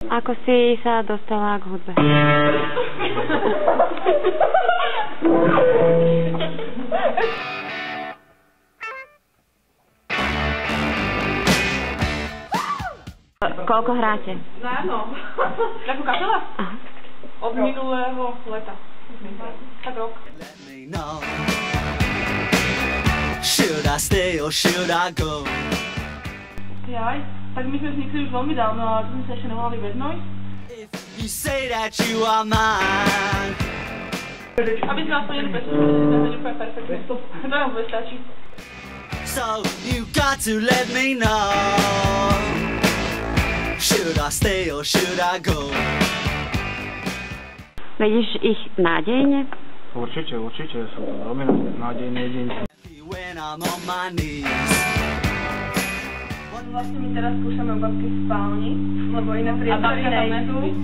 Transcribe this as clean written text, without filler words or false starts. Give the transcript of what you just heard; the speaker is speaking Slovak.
Ako si sa dostala k hudbe? Koľko hráte? Áno. Takú kapela? Aha. Od minulého leta. Tak rok. Should I stay or should I go? Jaj, tak my sme vznikli už veľmi dávno, ale to sme sa ešte nevolali Vednoj. If you say that you are mine. Aby sme aspoň jednu pesmu, že si zahrali úplne perfektne. To nám bude stačiť. So you got to let me know. Should I stay or should I go? Vidíš ich nádejne? Určite, sú to veľmi nádejné jedinci. When I'm on my knees. Vlastne my teraz skúšame u babky v spálni, lebo iné priestory nejsú.